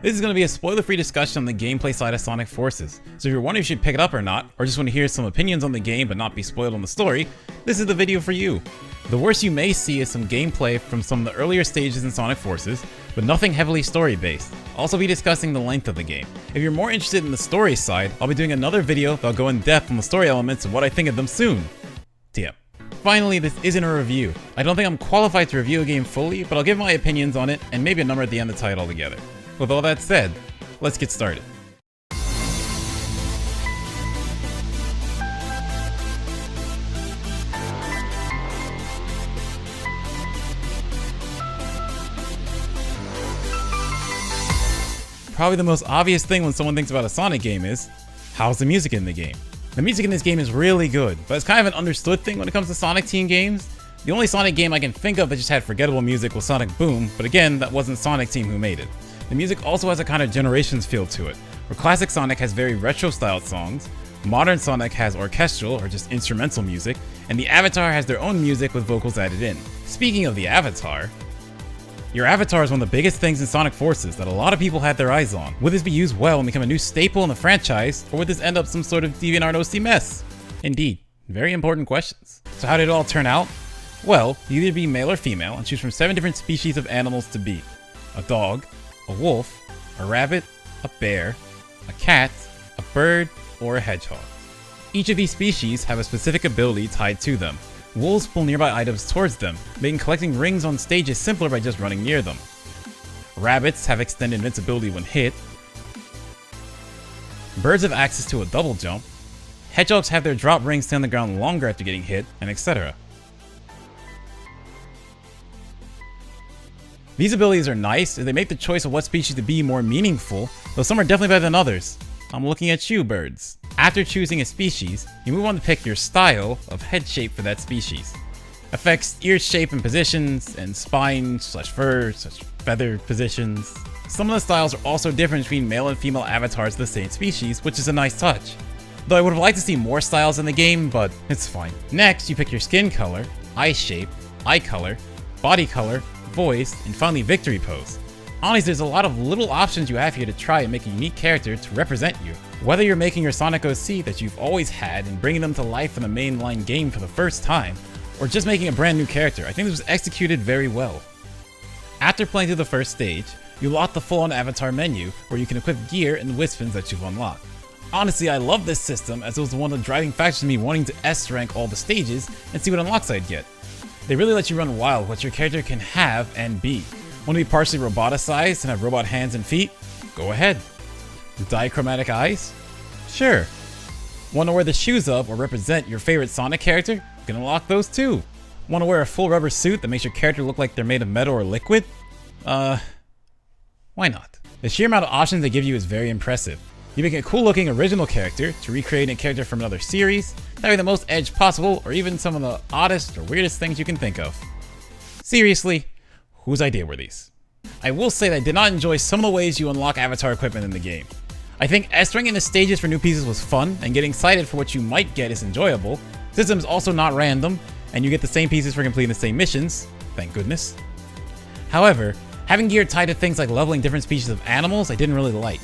This is going to be a spoiler-free discussion on the gameplay side of Sonic Forces, so if you're wondering if you should pick it up or not, or just want to hear some opinions on the game but not be spoiled on the story, this is the video for you. The worst you may see is some gameplay from some of the earlier stages in Sonic Forces, but nothing heavily story-based. I'll also be discussing the length of the game. If you're more interested in the story side, I'll be doing another video that'll go in depth on the story elements and what I think of them soon. TM. Finally, this isn't a review. I don't think I'm qualified to review a game fully, but I'll give my opinions on it and maybe a number at the end to tie it all together. With all that said, let's get started. Probably the most obvious thing when someone thinks about a Sonic game is, how's the music in the game? The music in this game is really good, but it's kind of an understood thing when it comes to Sonic Team games. The only Sonic game I can think of that just had forgettable music was Sonic Boom, but again, that wasn't Sonic Team who made it. The music also has a kind of Generations feel to it, where classic Sonic has very retro-styled songs, modern Sonic has orchestral or just instrumental music, and the Avatar has their own music with vocals added in. Speaking of the Avatar, your avatar is one of the biggest things in Sonic Forces that a lot of people had their eyes on. Would this be used well and become a new staple in the franchise, or would this end up some sort of DeviantArt OC mess? Indeed, very important questions. So how did it all turn out? Well, you either be male or female and choose from 7 different species of animals to be. A dog, a wolf, a rabbit, a bear, a cat, a bird, or a hedgehog. Each of these species have a specific ability tied to them. Wolves pull nearby items towards them, making collecting rings on stages simpler by just running near them. Rabbits have extended invincibility when hit. Birds have access to a double jump. Hedgehogs have their drop rings stay on the ground longer after getting hit, and etc. These abilities are nice, and they make the choice of what species to be more meaningful, though some are definitely better than others. I'm looking at you, birds. After choosing a species, you move on to pick your style of head shape for that species. Affects ear shape and positions, and spine/fur/feather positions. Some of the styles are also different between male and female avatars of the same species, which is a nice touch. Though I would have liked to see more styles in the game, but it's fine. Next, you pick your skin color, eye shape, eye color, body color, voice, and finally victory pose. Honestly, there's a lot of little options you have here to try and make a unique character to represent you. Whether you're making your Sonic OC that you've always had and bringing them to life in the mainline game for the first time, or just making a brand new character, I think this was executed very well. After playing through the first stage, you lock the full-on avatar menu where you can equip gear and Wispins that you've unlocked. Honestly, I love this system as it was one of the driving factors to me wanting to S-rank all the stages and see what unlocks I'd get. They really let you run wild with what your character can have and be. Want to be partially roboticized and have robot hands and feet? Go ahead. Dichromatic eyes? Sure. Want to wear the shoes of or represent your favorite Sonic character? You can unlock those too. Want to wear a full rubber suit that makes your character look like they're made of metal or liquid? Why not? The sheer amount of options they give you is very impressive. You make a cool looking original character to recreate a character from another series, having the most edge possible, or even some of the oddest or weirdest things you can think of. Seriously, whose idea were these? I will say that I did not enjoy some of the ways you unlock avatar equipment in the game. I think S-ranking the stages for new pieces was fun, and getting excited for what you might get is enjoyable. The system is also not random, and you get the same pieces for completing the same missions, thank goodness. However, having gear tied to things like leveling different species of animals I didn't really like.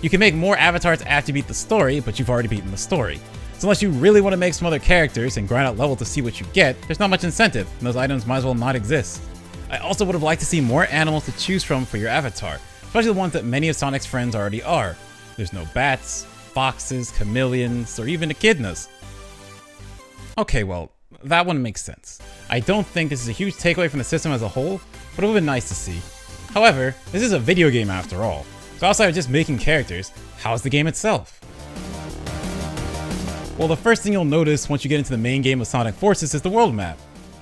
You can make more avatars after you beat the story, but you've already beaten the story. So unless you really want to make some other characters and grind out levels to see what you get, there's not much incentive, and those items might as well not exist. I also would have liked to see more animals to choose from for your avatar, especially the ones that many of Sonic's friends already are. There's no bats, foxes, chameleons, or even echidnas. Okay, well, that one makes sense. I don't think this is a huge takeaway from the system as a whole, but it would have been nice to see. However, this is a video game after all, so outside of just making characters, how's the game itself? Well, the first thing you'll notice once you get into the main game of Sonic Forces is the world map,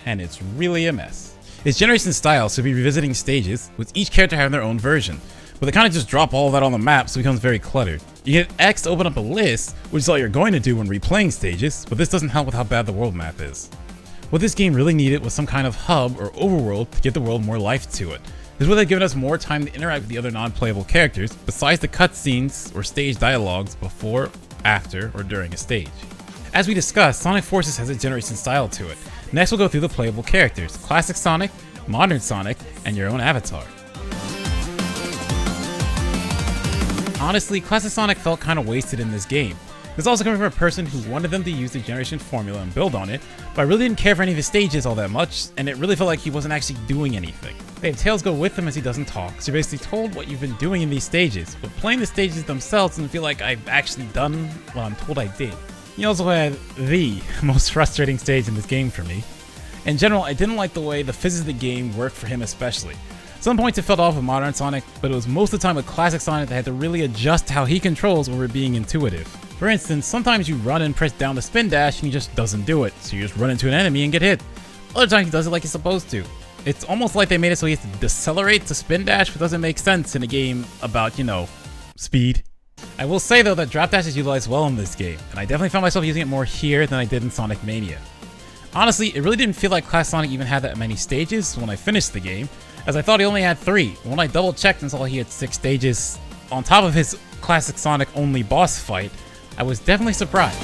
and it's really a mess. It's generation style, so you'll be revisiting stages, with each character having their own version, but they kind of just drop all of that on the map so it becomes very cluttered. You hit X to open up a list, which is all you're going to do when replaying stages, but this doesn't help with how bad the world map is. What this game really needed was some kind of hub or overworld to give the world more life to it. This would have given us more time to interact with the other non-playable characters, besides the cutscenes or stage dialogues before, after, or during a stage. As we discussed, Sonic Forces has a generation style to it. Next we'll go through the playable characters, Classic Sonic, Modern Sonic, and your own avatar. Honestly, Classic Sonic felt kinda wasted in this game. This is also coming from a person who wanted them to use the generation formula and build on it, but I really didn't care for any of his stages all that much, and it really felt like he wasn't actually doing anything. They have Tails go with him as he doesn't talk, so you're basically told what you've been doing in these stages, but playing the stages themselves doesn't feel like I've actually done what I'm told I did. You also had the most frustrating stage in this game for me. In general, I didn't like the way the physics of the game worked for him especially. At some points it felt off with Modern Sonic, but it was most of the time with Classic Sonic that had to really adjust how he controls over being intuitive. For instance, sometimes you run and press down the spin dash and he just doesn't do it, so you just run into an enemy and get hit. Other times he does it like he's supposed to. It's almost like they made it so he has to decelerate to spin dash, which doesn't make sense in a game about, you know, speed. I will say though that drop dash is utilized well in this game, and I definitely found myself using it more here than I did in Sonic Mania. Honestly, it really didn't feel like Classic Sonic even had that many stages when I finished the game, as I thought he only had 3. When I double checked and saw he had 6 stages on top of his Classic Sonic only boss fight, I was definitely surprised.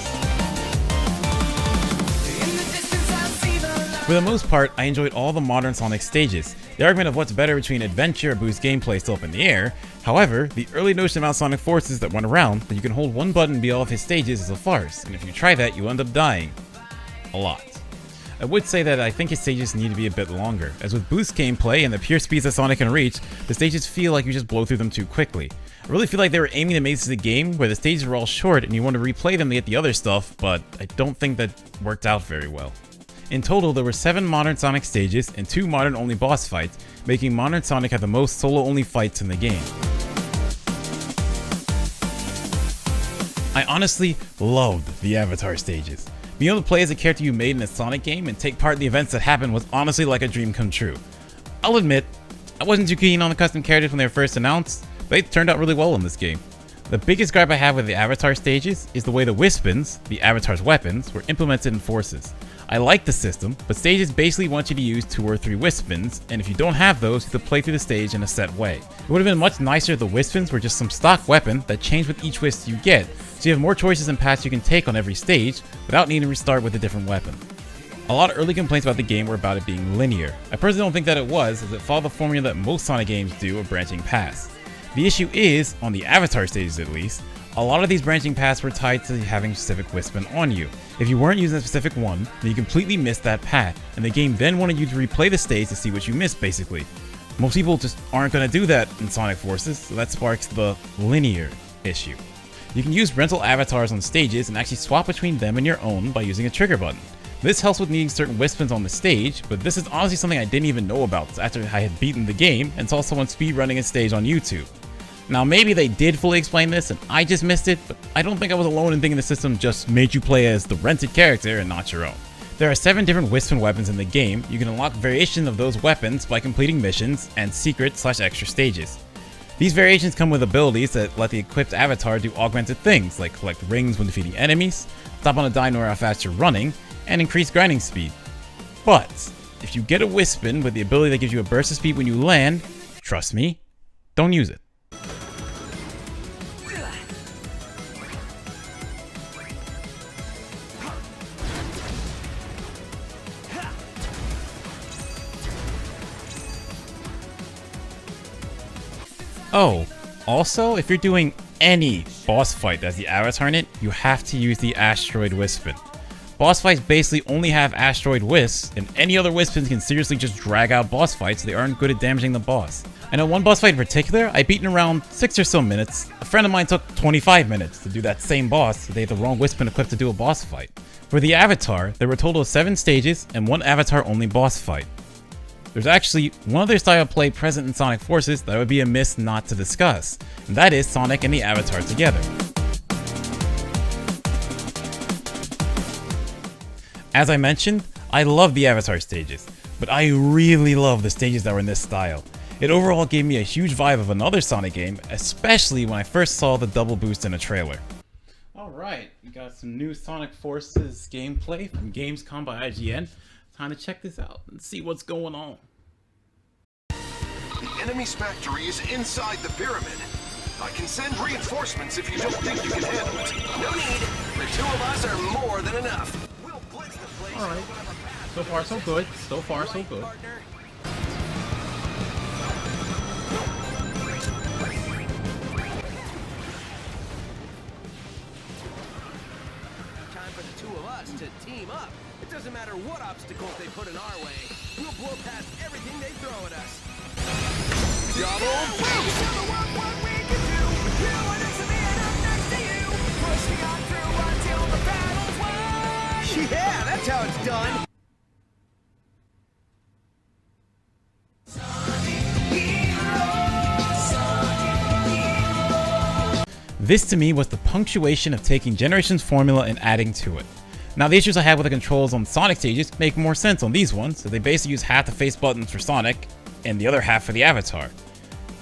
For the most part, I enjoyed all the modern Sonic stages. The argument of what's better between adventure or boost gameplay is still up in the air. However, the early notion about Sonic Forces that went around that you can hold one button and beat all of his stages is a farce, and if you try that, you end up dying. A lot. I would say that I think his stages need to be a bit longer, as with boost gameplay and the pure speeds that Sonic can reach, the stages feel like you just blow through them too quickly. I really feel like they were aiming to make this a game where the stages were all short and you want to replay them to get the other stuff, but I don't think that worked out very well. In total, there were 7 modern Sonic stages and 2 modern-only boss fights, making modern Sonic have the most solo-only fights in the game. I honestly loved the Avatar stages. Being able to play as a character you made in a Sonic game and take part in the events that happened was honestly like a dream come true. I'll admit, I wasn't too keen on the custom characters when they were first announced, but they turned out really well in this game. The biggest gripe I have with the Avatar stages is the way the Wispins, the Avatar's weapons, were implemented in Forces. I like the system, but stages basically want you to use 2 or 3 Wispins, and if you don't have those, you have to play through the stage in a set way. It would have been much nicer if the Wispins were just some stock weapon that changed with each Wisp you get, so you have more choices and paths you can take on every stage without needing to restart with a different weapon. A lot of early complaints about the game were about it being linear. I personally don't think that it was, as it followed the formula that most Sonic games do of branching paths. The issue is, on the Avatar stages at least, a lot of these branching paths were tied to having specific Wispin on you. If you weren't using a specific one, then you completely missed that path, and the game then wanted you to replay the stage to see what you missed basically. Most people just aren't going to do that in Sonic Forces, so that sparks the linear issue. You can use rental avatars on stages and actually swap between them and your own by using a trigger button. This helps with needing certain Wispins on the stage, but this is honestly something I didn't even know about after I had beaten the game and saw someone speedrunning a stage on YouTube. Now maybe they did fully explain this and I just missed it, but I don't think I was alone in thinking the system just made you play as the rented character and not your own. There are 7 different Wispin weapons in the game. You can unlock variations of those weapons by completing missions and secret/extra stages. These variations come with abilities that let the equipped avatar do augmented things, like collect rings when defeating enemies, stop on a dime no matter how fast you're running, and increase grinding speed. But, if you get a Wispin with the ability that gives you a burst of speed when you land, trust me, don't use it. Oh, also, if you're doing any boss fight that's the Avatar in it, you have to use the Asteroid Wispin. Boss fights basically only have Asteroid Wisps, and any other Wispins can seriously just drag out boss fights so they aren't good at damaging the boss. I know one boss fight in particular, I beat in around 6 or so minutes. A friend of mine took 25 minutes to do that same boss, so they had the wrong Wispin equipped to do a boss fight. For the Avatar, there were a total of 7 stages and 1 Avatar-only boss fight. There's actually one other style of play present in Sonic Forces that would be amiss not to discuss, and that is Sonic and the Avatar together. As I mentioned, I love the Avatar stages, but I really love the stages that were in this style. It overall gave me a huge vibe of another Sonic game, especially when I first saw the double boost in a trailer. Alright, we got some new Sonic Forces gameplay from Gamescom by IGN. Time to check this out and see what's going on. The enemy's factory is inside the pyramid. I can send reinforcements if you don't think you can handle it. No need. The 2 of us are more than enough. We'll blitz the place. All right. So far, so good. So far, so good. us to team up. It doesn't matter what obstacles they put in our way. We'll blow past everything they throw at us. Double boost! Show the world what we can do. You and us and me and I'm next to you. Pushing on through until the battle's won. Yeah, that's how it's done. This to me was the punctuation of taking Generation's formula and adding to it. Now the issues I had with the controls on Sonic stages make more sense on these ones, so they basically use half the face buttons for Sonic and the other half for the avatar.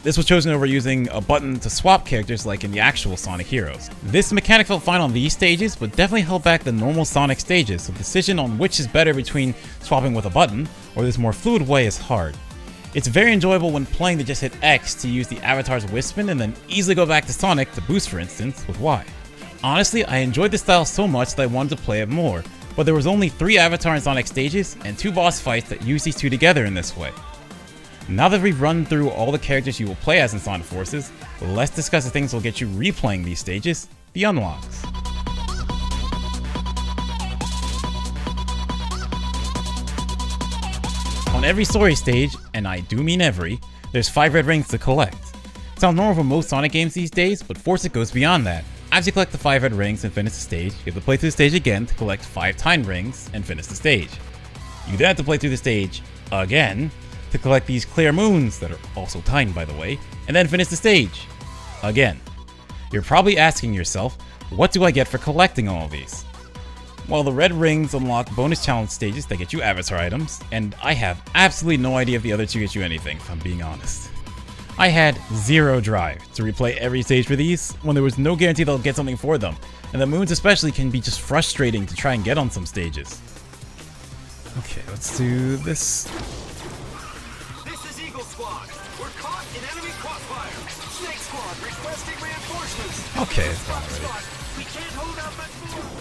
This was chosen over using a button to swap characters like in the actual Sonic Heroes. This mechanic felt fine on these stages, but definitely held back the normal Sonic stages, so the decision on which is better between swapping with a button or this more fluid way is hard. It's very enjoyable when playing to just hit X to use the avatar's whisk spin and then easily go back to Sonic to boost, for instance, with Y. Honestly, I enjoyed this style so much that I wanted to play it more, but there was only 3 Avatar and Sonic stages and 2 boss fights that use these two together in this way. Now that we've run through all the characters you will play as in Sonic Forces, let's discuss the things that will get you replaying these stages, the unlocks. On every story stage, and I do mean every, there's 5 red rings to collect. Sounds normal for most Sonic games these days, but Forza goes beyond that. As you collect the 5 red rings and finish the stage, you have to play through the stage again to collect 5 time rings and finish the stage. You then have to play through the stage again to collect these clear moons that are also timed by the way, and then finish the stage again. You're probably asking yourself, what do I get for collecting all of these? Well, the red rings unlock bonus challenge stages that get you avatar items, and I have absolutely no idea if the other 2 get you anything, if I'm being honest. I had zero drive to replay every stage for these, when there was no guarantee they'll get something for them, and the moons especially can be just frustrating to try and get on some stages. Okay, let's do this. This is Eagle Squad. We're caught in enemy crossfire. Snake Squad requesting reinforcements. Okay, it's gone already. We can't hold out much more.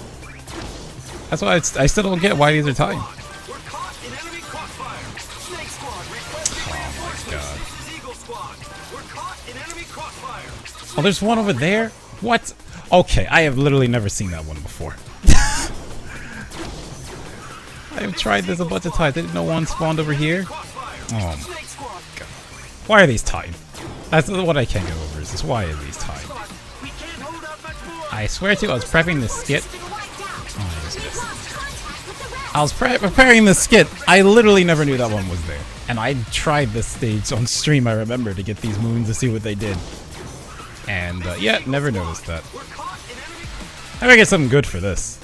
That's why I still don't get why these are timed. We're caught in enemy crossfire. Snake Squad requesting reinforcements. God. This is Eagle Squad. We're caught in enemy crossfire. Oh, there's one over there? What? Okay, I have literally never seen that one before. I have tried this a bunch of times. Didn't know one spawned over here? Oh my god. Why are these timed? That's what I can't get over is this. Why are these timed? I swear to you, I was prepping this skit. I was preparing this skit. I literally never knew that one was there. And I tried this stage on stream, I remember, to get these moons to see what they did. And yeah, never noticed that. I gotta get something good for this.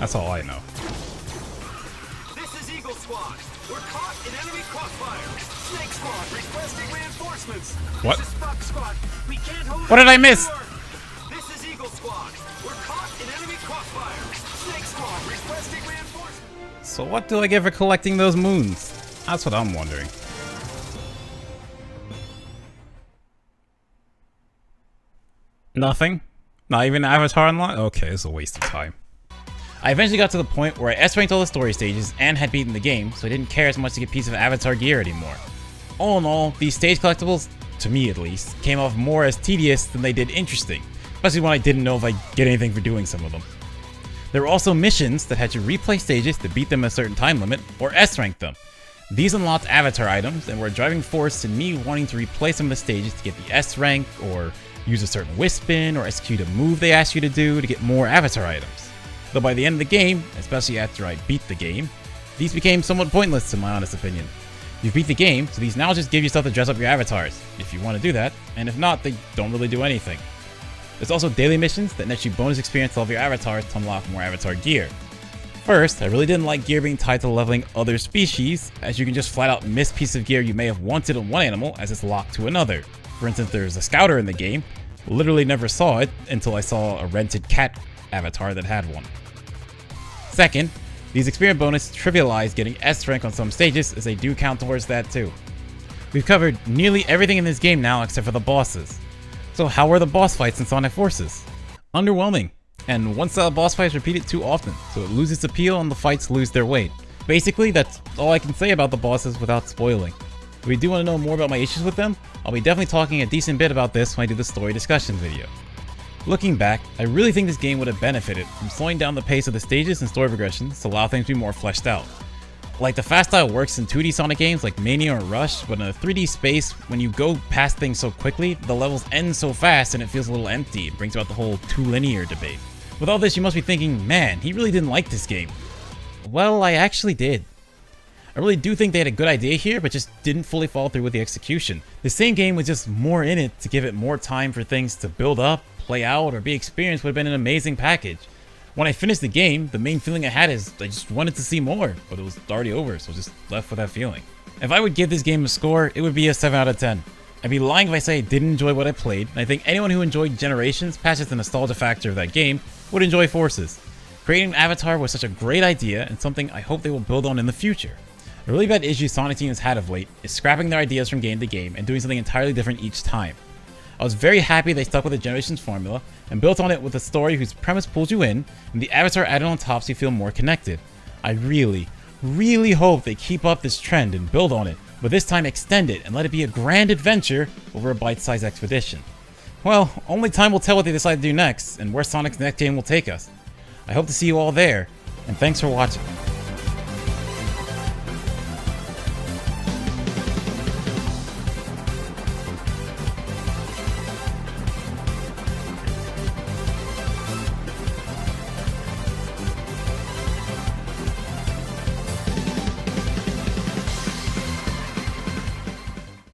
That's all I know. This is Eagle Squad. We're caught in enemy crossfire. Snake Squad requesting reinforcements. What? This is Fox Squad. We can't hold What did I miss? This is Eagle Squad. We're caught in enemy crossfire. Snake Squad requesting reinforcements. So what do I get for collecting those moons? That's what I'm wondering. Nothing? Not even Avatar unlock? Okay, it's a waste of time. I eventually got to the point where I S-ranked all the story stages and had beaten the game, so I didn't care as much to get a piece of Avatar gear anymore. All in all, these stage collectibles, to me at least, came off more as tedious than they did interesting, especially when I didn't know if I'd get anything for doing some of them. There were also missions that had you replay stages to beat them a certain time limit, or S-rank them. These unlocked Avatar items and were a driving force to me wanting to replay some of the stages to get the S rank, or use a certain whisk spin, or execute a move they asked you to do to get more Avatar items. Though by the end of the game, especially after I beat the game, these became somewhat pointless in my honest opinion. You beat the game, so these now just give you stuff to dress up your avatars, if you want to do that, and if not, they don't really do anything. There's also daily missions that net you bonus experience to level your avatars to unlock more avatar gear. First, I really didn't like gear being tied to leveling other species, as you can just flat out miss piece of gear you may have wanted on one animal as it's locked to another. For instance, there's a scouter in the game, literally never saw it until I saw a rented cat avatar that had one. Second, these experience bonus trivialize getting S rank on some stages, as they do count towards that too. We've covered nearly everything in this game now except for the bosses. So how were the boss fights in Sonic Forces? Underwhelming, and one style boss fight is repeated too often, so it loses appeal and the fights lose their weight. Basically, that's all I can say about the bosses without spoiling. If you do want to know more about my issues with them, I'll be definitely talking a decent bit about this when I do the story discussion video. Looking back, I really think this game would have benefited from slowing down the pace of the stages and story progressions to allow things to be more fleshed out. Like, the fast style works in 2D Sonic games like Mania or Rush, but in a 3D space, when you go past things so quickly, the levels end so fast and it feels a little empty. It brings about the whole too linear debate. With all this, you must be thinking, man, he really didn't like this game. Well, I actually did. I really do think they had a good idea here, but just didn't fully follow through with the execution. The same game with just more in it to give it more time for things to build up, play out, or be experienced would have been an amazing package. When I finished the game, the main feeling I had is I just wanted to see more, but it was already over, so I was just left with that feeling. If I would give this game a score, it would be a 7 out of 10. I'd be lying if I say I didn't enjoy what I played, and I think anyone who enjoyed Generations past just the nostalgia factor of that game would enjoy Forces. Creating an avatar was such a great idea and something I hope they will build on in the future. A really bad issue Sonic Team has had of late is scrapping their ideas from game to game and doing something entirely different each time. I was very happy they stuck with the Generations formula and built on it with a story whose premise pulls you in and the avatar added on top so you feel more connected. I really hope they keep up this trend and build on it, but this time extend it and let it be a grand adventure over a bite-sized expedition. Well, only time will tell what they decide to do next and where Sonic's next game will take us. I hope to see you all there, and thanks for watching.